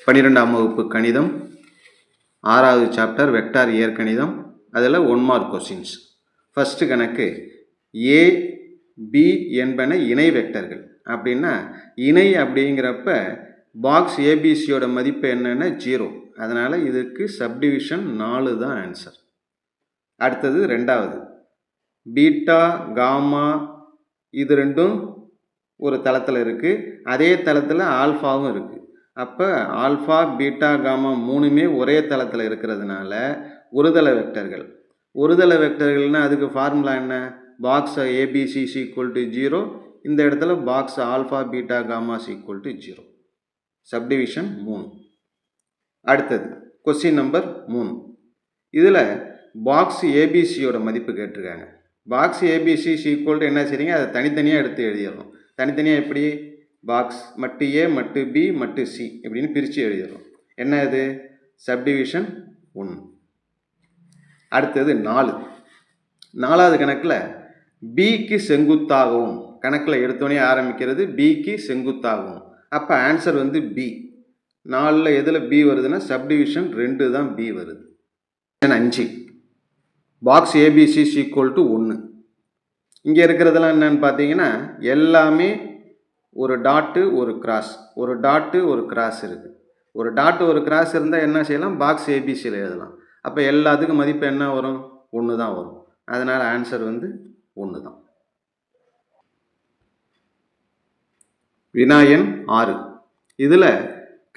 12ஆம் வகுப்பு கணிதம் 6வது சாப்டர் வெக்டார் இயற்கணிதம். அதில் 1 மார்க் கொஸ்டின்ஸ். ஃபஸ்ட்டு கணக்கு, ஏ பி என்பன இணை வெக்டர்கள். அப்படின்னா இணை அப்படிங்கிறப்ப பாக்ஸ் ஏபிசியோட மதிப்பு என்னென்னா 0. அதனால் இதுக்கு சப்டிவிஷன் 4 தான் ஆன்சர். அடுத்தது ரெண்டாவது, பீட்டா காமா இது ரெண்டும் ஒரு தளத்தில் இருக்குது, அதே தளத்தில் ஆல்ஃபாவும் இருக்குது. அப்போ ஆல்ஃபா பீட்டா காமா மூணுமே ஒரே தளத்தில் இருக்கிறதுனால ஒருதள வெக்டர்கள். ஒருதள வெக்டர்கள்னால் அதுக்கு ஃபார்முலா என்ன? பாக்ஸ் ஏபிசி ஈக்குவல் டு 0, இந்த இடத்துல box alpha beta gamma equal to 0. Subdivision 3. அடுத்தது கொஸ்டின் நம்பர் 3. இதில் பாக்ஸ் ஏபிசியோட மதிப்பு கேட்டிருக்காங்க. பாக்ஸ் ஏபிசி ஈக்குவல் டு என்ன செய்றீங்க, அதை தனித்தனியாக எடுத்து எழுதிடணும். தனித்தனியாக எப்படி? பாக்ஸ் மட்டு ஏ மட்டு பி மட்டு சி இப்படின்னு பிரித்து எழுதிடுறோம். என்ன இது? சப்டிவிஷன் 1. அடுத்தது 4. 4வது கணக்கில் பிக்கு செங்குத்தாகவும், கணக்கில் எடுத்தோடனே ஆரம்பிக்கிறது பிக்கு செங்குத்தாகவும். அப்போ ஆன்சர் வந்து பி. 4ல் எதில் பி வருதுன்னா சப்டிவிஷன் 2 தான் பி வருது. 5, பாக்ஸ் ஏபிசி ஈக்குவல் டு 1. இங்கே இருக்கிறதெல்லாம் என்னன்னு பார்த்தீங்கன்னா எல்லாமே ஒரு டாட்டு ஒரு கிராஸ், ஒரு டாட்டு ஒரு கிராஸ் இருக்குது. ஒரு டாட்டு ஒரு கிராஸ் இருந்தால் என்ன செய்யலாம்? பாக்ஸ் ஏபிசியில் எழுதலாம். அப்போ எல்லாத்துக்கும் மதிப்பு என்ன வரும்? 1 தான் வரும். அதனால் ஆன்சர் வந்து 1 தான். வினாயன் 6. இதில்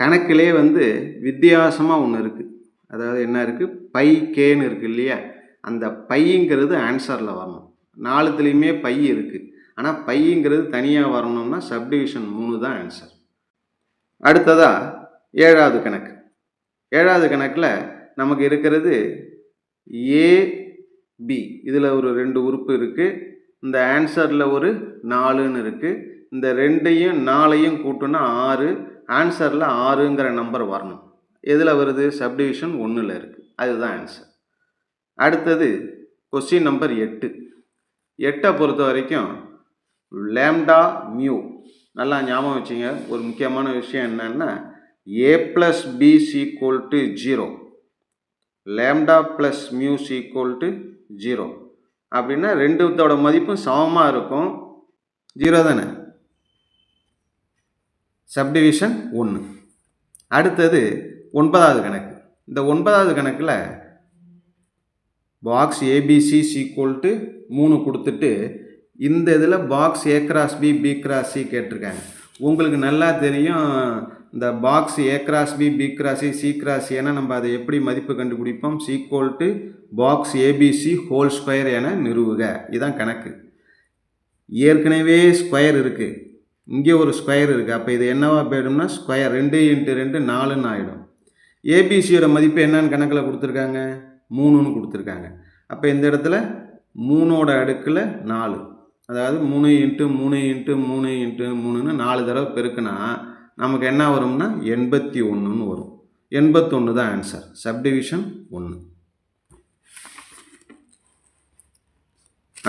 கணக்கிலே வந்து வித்தியாசமாக ஒன்று இருக்குது. அதாவது என்ன இருக்குது? பை கேன்னு இருக்குது இல்லையா? அந்த பைங்கிறது ஆன்சரில் வரணும். 4துலேயுமே பை இருக்குது, ஆனால் பைங்கிறது தனியாக வரணும்னா சப்டிவிஷன் 3 தான் ஆன்சர். அடுத்ததாக 7வது கணக்கு. 7வது கணக்கில் நமக்கு இருக்கிறது ஏபி. இதில் ஒரு 2 உறுப்பு இருக்குது. இந்த ஆன்சரில் ஒரு 4ன்னு இருக்குது. இந்த 2ஐயும் 4ஐயும் கூட்டினா 6. ஆன்சரில் 6ங்கிற நம்பர் வரணும். எதில் வருது? சப்டிவிஷன் 1ல் இருக்குது. அதுதான் ஆன்சர். அடுத்தது கொஸ்டின் நம்பர் 8. 8ஐ பொறுத்த வரைக்கும் லேம்டா மியூ நல்லா ஞாபகம் வச்சுங்க. ஒரு முக்கியமான விஷயம் என்னன்னா A plus B equal to 0, lambda plus mu equal to 0. அப்படின்னா ரெண்டுத்தோட மதிப்பும் சமமாக இருக்கும். 0 தானே? சப்டிவிஷன் 1. அடுத்தது 9வது கணக்கு. இந்த 9வது கணக்கில் பாக்ஸ் ஏபிசி ஈக்குவல் டு 3 கொடுத்துட்டு இந்த இதில் box A cross B B cross C கேட்டிருக்காங்க. உங்களுக்கு நல்லா தெரியும், இந்த box A cross B B cross C C cross ஏன்னா நம்ம அதை எப்படி மதிப்பு கண்டுபிடிப்போம்? Equal to box ABC whole square என நிறுவுக. இதுதான் கணக்கு. ஏற்கனவே ஸ்கொயர் இருக்குது, இங்கே ஒரு ஸ்கொயர் இருக்குது. அப்போ இது என்னவா போயிடும்னா ஸ்கொயர் 2 × 2 4ன்னு ஆகிடும். ஏபிசியோட மதிப்பு என்னன்னு கணக்கில் கொடுத்துருக்காங்க? 3ன்னு கொடுத்துருக்காங்க. அப்போ இந்த இடத்துல 3ஓட அடுக்கில் 4, அதாவது 3 × 3 × 3 × 3ன்னு 4 தடவை பெருக்குனா நமக்கு என்ன வரும்னா 81ன்னு வரும். 81 தான் ஆன்சர். சப்டிவிஷன் 1.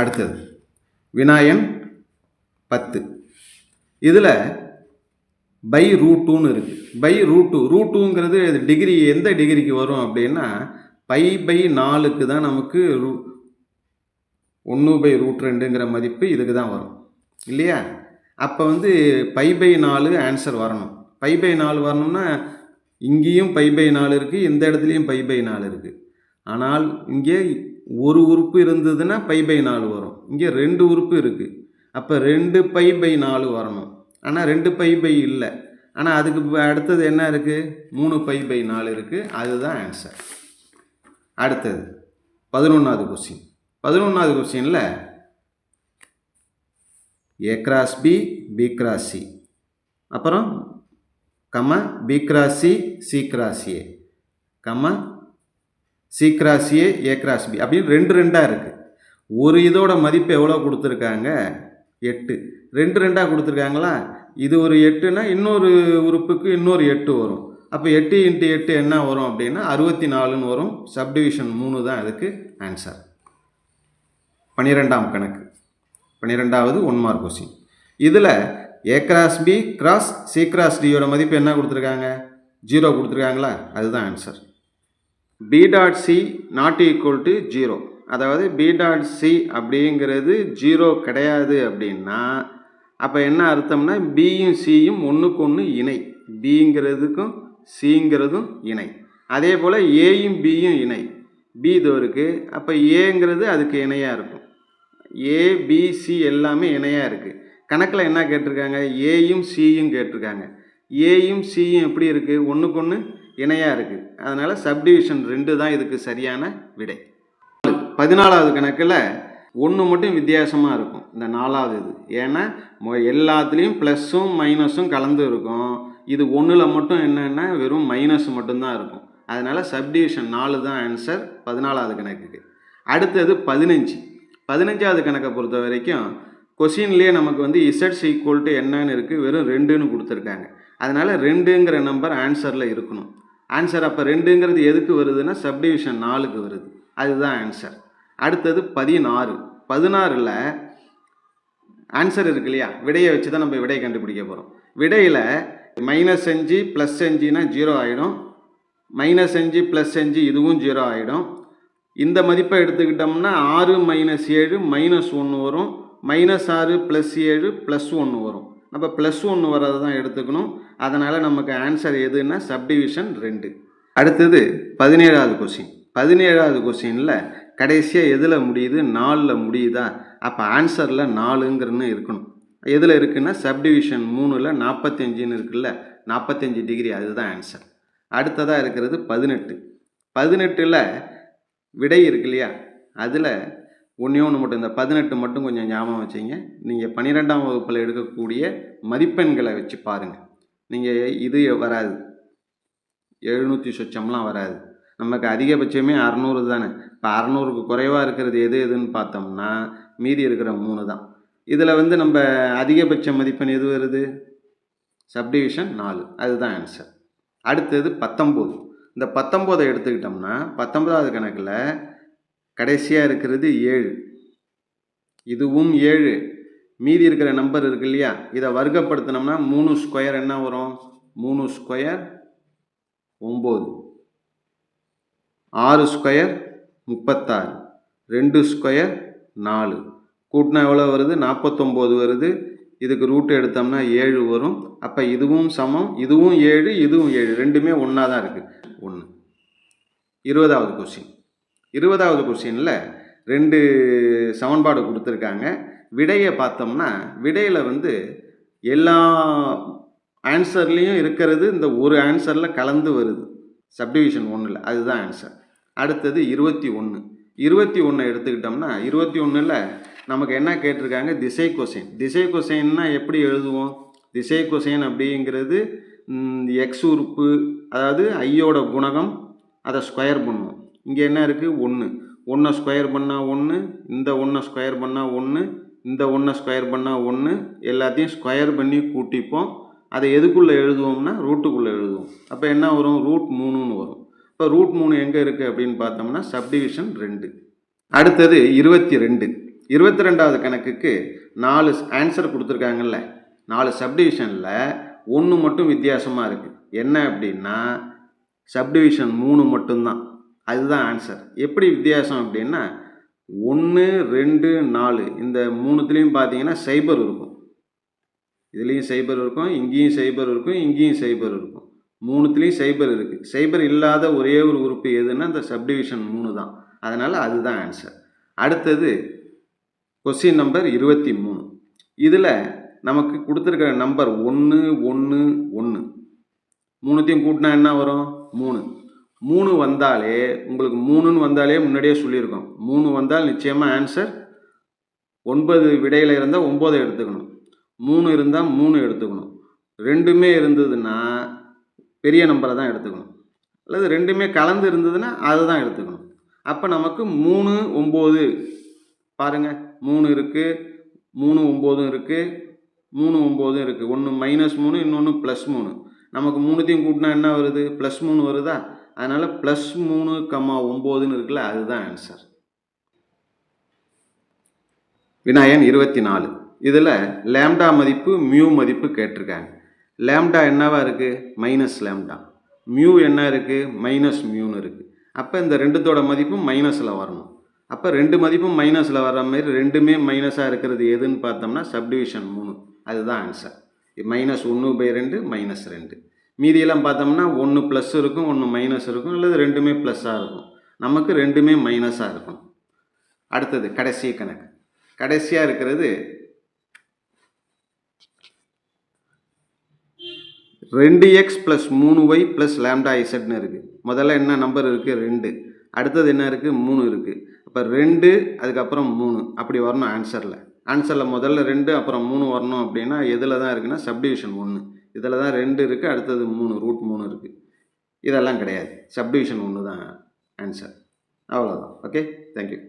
அடுத்தது வினாயன் 10. இதில் பை ரூட்2ன்னு இருக்குது. பை ரூட்2ங்கிறது டிகிரி எந்த டிகிரிக்கு வரும் அப்படின்னா π/4க்கு தான் நமக்கு 1/√2ங்கிற மதிப்பு இதுக்கு தான் வரும் இல்லையா? அப்போ வந்து π/4 ஆன்சர் வரணும். π/4 வரணும்னா இங்கேயும் π/4 இருக்குது, இந்த இடத்துலையும் π/4 இருக்குது. ஆனால் இங்கே ஒரு உறுப்பு இருந்ததுன்னா π/4 வரும். இங்கே 2 உறுப்பு இருக்குது. அப்போ 2π/4 வரணும். ஆனால் 2π இல்லை. ஆனால் அதுக்கு அடுத்தது என்ன இருக்குது? 3π/4 இருக்குது. அதுதான் ஆன்சர். அடுத்தது 11வது கொஸ்டின். 11வது கொஸ்டினில் A cross B B cross C, அப்புறம் B cross C C cross A, C cross A A cross B அப்படின்னு 2 2ஆக இருக்குது. ஒரு இதோட மதிப்பு எவ்வளோ கொடுத்துருக்காங்க? 8. 2 2ஆக கொடுத்துருக்காங்களா? இது ஒரு 8னா இன்னொரு உறுப்புக்கு இன்னொரு 8 வரும். அப்போ 8 × 8 என்ன வரும் அப்படின்னா 64ன்னு வரும். சப்டிவிஷன் 3 தான் அதுக்கு ஆன்சர். 12ஆம் கணக்கு. 12வது 1 மார்க் கொஸ்டின். இதில் A cross B cross C cross டியோட மதிப்பு என்ன கொடுத்துருக்காங்க? 0 கொடுத்துருக்காங்களா, அதுதான் answer. B dot C not equal to 0, அதாவது பி டாட் சி அப்படிங்கிறது 0 கிடையாது அப்படின்னா அப்போ என்ன அர்த்தம்னா பியும் சியும் ஒன்றுக்கு ஒன்று இணை, பிங்கிறதுக்கும் சிங்கிறதும் இணை. அதே போல் ஏயும் பியும் இணை, பி இது இருக்குது, அப்போ ஏங்கிறது அதுக்கு இணையாக இருக்கும். ஏபிசி எல்லாமே இணையாக இருக்குது. கணக்கில் என்ன கேட்டிருக்காங்க, ஏயும் சியும் கேட்டிருக்காங்க. ஏயும் சியும் எப்படி இருக்குது, ஒன்றுக்கு ஒன்று இணையாக இருக்குது. அதனால் சப்டிவிஷன் 2 தான் இதுக்கு சரியான விடை. 14வது கணக்கில் 1 மட்டும் வித்தியாசமாக இருக்கும், இந்த 4வது இது. ஏன்னா எல்லாத்துலேயும் ப்ளஸ்ஸும் மைனஸும் கலந்து இருக்கும். இது 1ல் மட்டும் என்னென்னா வெறும் மைனஸ் மட்டும்தான் இருக்கும். அதனால் சப்டிவிஷன் 4 தான் ஆன்சர் 14வது கணக்குக்கு. அடுத்தது 15வது கணக்கை பொறுத்த வரைக்கும் கொஷின்லேயே நமக்கு வந்து இசட்ஸ் ஈக்குவல் டு என்னன்னு இருக்குது, வெறும் 2ன்னு கொடுத்துருக்காங்க. அதனால் 2ங்கிற நம்பர் ஆன்சரில் இருக்கணும். ஆன்சர் அப்போ 2ங்கிறது எதுக்கு வருதுன்னா சப்டிவிஷன் 4க்கு வருது, அதுதான் ஆன்சர். அடுத்தது 16ல் ஆன்சர் இருக்கு இல்லையா, விடையை வச்சு தான் நம்ம விடையை கண்டுபிடிக்க போகிறோம். விடையில் -5 +5னா 0 ஆகிடும், -5 +5 இதுவும் 0 ஆகிடும். இந்த மதிப்பை எடுத்துக்கிட்டோம்னா 6 - 7 -1 வரும், -6 +7 +1 வரும். நம்ம +1 வரதை தான் எடுத்துக்கணும். அதனால் நமக்கு ஆன்சர் எதுன்னா சப்டிவிஷன் 2. அடுத்தது 17வது கொஸ்டின். 17வது கொஸ்டினில் கடைசியாக எதில் முடியுது, 4ல் முடியுதா, அப்போ ஆன்சரில் 4ங்கிறன்னு இருக்கணும். எதில் இருக்குன்னா சப்டிவிஷன் 3ல் 45ன்னு இருக்குல்ல, 45 டிகிரி, அதுதான் ஆன்சர். அடுத்ததாக இருக்கிறது 18ல் விடை இருக்கு இல்லையா, அதில் ஒன்று மட்டும், இந்த 18 மட்டும் கொஞ்சம் ஞாபகம் வச்சிங்க. நீங்கள் 12ஆம் வகுப்பில் எடுக்கக்கூடிய மதிப்பெண்களை வச்சு பாருங்கள். நீங்கள் இது வராது, 700 சொச்சம்லாம் வராது. நமக்கு அதிகபட்சமே 600 தானே. இப்போ 600க்கு குறைவாக இருக்கிறது எதுன்னு பார்த்தோம்னா மீதி இருக்கிற 3 தான். இதில் வந்து நம்ம அதிகபட்ச மதிப்பெண் எது வருது, சப்டிவிஷன் 4, அதுதான் ஆன்சர். அடுத்தது 19. இந்த 19 எடுத்துக்கிட்டோம்னா 19வது கணக்கில் கடைசியாக இருக்கிறது 7, இதுவும் 7, மீதி இருக்கிற நம்பர் இருக்கு இல்லையா, இதை வர்க்கப்படுத்தினோம்னா 3 ஸ்கொயர் என்ன வரும், 3 ஸ்கொயர் 9, 6 ஸ்கொயர் 36, 2 ஸ்கொயர் 4, கூட்டினா எவ்வளோ வருது, 49 வருது. இதுக்கு ரூட் எடுத்தோம்னா 7 வரும். அப்போ இதுவும் சமம், இதுவும் 7 இதுவும் 7, ரெண்டுமே ஒன்றா தான் இருக்குது, 1. 20வது கொஸ்டின். 20வது கொஸ்டினில் 2 சமன்பாடு கொடுத்துருக்காங்க. விடையை பார்த்தோம்னா விடையில் வந்து எல்லா ஆன்சர்லேயும் இருக்கிறது இந்த ஒரு ஆன்சரில் கலந்து வருது, சப்டிவிஷன் 1ல், அதுதான் ஆன்சர். அடுத்தது 21 எடுத்துக்கிட்டோம்னா 21ல் நமக்கு என்ன கேட்டிருக்காங்க, திசை கொசைன். திசை கொசைன்னா எப்படி எழுதுவோம், திசை கொசைன் அப்படிங்கிறது எக்ஸ் உறுப்பு, அதாவது ஐயோட குணகம், அதை ஸ்கொயர் பண்ணுவோம். இங்கே என்ன இருக்குது, 1 ஸ்கொயர் பண்ணால் 1, இந்த 1 ஸ்கொயர் பண்ணால் 1, இந்த 1 ஸ்கொயர் பண்ணால் 1, எல்லாத்தையும் ஸ்கொயர் பண்ணி கூட்டிப்போம். அதை எதுக்குள்ளே எழுதுவோம்னா ரூட்டுக்குள்ளே எழுதுவோம். அப்போ என்ன வரும், √3ன்னு வரும். இப்போ √3 எங்கே இருக்குது அப்படின்னு பார்த்தோம்னா சப்டிவிஷன் 2. அடுத்தது 22வது கணக்குக்கு 4 ஆன்சர் கொடுத்துருக்காங்கல்ல, 4 சப்டிவிஷனில் 1 மட்டும் வித்தியாசமாக இருக்குது. என்ன அப்படின்னா சப்டிவிஷன் 3 மட்டும்தான், அதுதான் ஆன்சர். எப்படி வித்தியாசம் அப்படின்னா 1, 2, 4 இந்த 3த்துலேயும் பார்த்தீங்கன்னா சைபர் இருக்கும், இதுலேயும் சைபர் இருக்கும், இங்கேயும் சைபர் இருக்கும், இங்கேயும் சைபர் இருக்கும். 3த்துலேயும் சைபர் இருக்குது. சைபர் இல்லாத ஒரே ஒரு உறுப்பு எதுன்னா இந்த சப்டிவிஷன் 3 தான். அதனால் அதுதான் ஆன்சர். அடுத்தது கொஸ்டின் நம்பர் 23. இதில் நமக்கு கொடுத்துருக்கிற நம்பர் 1, 1, 1, 3த்தையும் கூட்டினா என்ன வரும், 3 வந்தாலே, உங்களுக்கு 3ன்னு வந்தாலே முன்னாடியே சொல்லியிருக்கோம், 3 வந்தால் நிச்சயமாக ஆன்சர் 9 விடையில் இருந்தால் 9 எடுத்துக்கணும், 3 இருந்தால் 3 எடுத்துக்கணும், ரெண்டுமே இருந்ததுன்னா பெரிய நம்பரை தான் எடுத்துக்கணும், அல்லது ரெண்டுமே கலந்து இருந்ததுன்னா அதை தான் எடுத்துக்கணும். அப்போ நமக்கு 3, 9 பாருங்கள், 3 இருக்குது, 3, 9 இருக்குது, 3, 9 இருக்குது. ஒன்று -3 இன்னொன்று +3. நமக்கு 3த்தையும் கூட்டினா என்ன வருது, +3 வருதா. அதனால் +3, 9ன்னு இருக்குல்ல, அதுதான் ஆன்சர். வினாயன் 24. இதில் லேம்டா மதிப்பு மியூ மதிப்பு கேட்டிருக்காங்க. லேம்டா என்னவா இருக்குது, -லேம்டா. மியூ என்ன இருக்குது, மைனஸ் மியூன்னு இருக்குது. அப்போ இந்த ரெண்டுத்தோட மதிப்பும் மைனஸில் வரணும். அப்போ ரெண்டு மதிப்பும் மைனஸில் வர்ற மாதிரி ரெண்டுமே மைனஸாக இருக்கிறது எதுன்னு பார்த்தோம்னா சப்டிவிஷன் 3. அதுதான் ஆன்சர். -1/2 -2. மீதியெல்லாம் பார்த்தோம்னா ஒன்று ப்ளஸ் இருக்கும், ஒன்று மைனஸ் இருக்கும், அல்லது ரெண்டுமே ப்ளஸ்ஸாக இருக்கும். நமக்கு ரெண்டுமே மைனஸாக இருக்கும். அடுத்தது கடைசி கணக்கு. கடைசியாக இருக்கிறது 2x + 3y + λzன்னு இருக்குது. முதல்ல என்ன நம்பர் இருக்குது, 2. அடுத்தது என்ன இருக்குது, 3 இருக்குது. அப்போ 2 அதுக்கப்புறம் 3 அப்படி வரணும் ஆன்சரில் முதல்ல 2 அப்புறம் 3 வரணும். அப்படின்னா எதில் தான் இருக்குன்னா சப்டிவிஷன் 1. இதில் தான் 2 இருக்குது, அடுத்தது 3 √3 இருக்குது. இதெல்லாம் கிடையாது, சப்டிவிஷன் 1 தான் ஆன்சர். அவ்வளோதான். Okay, thank you.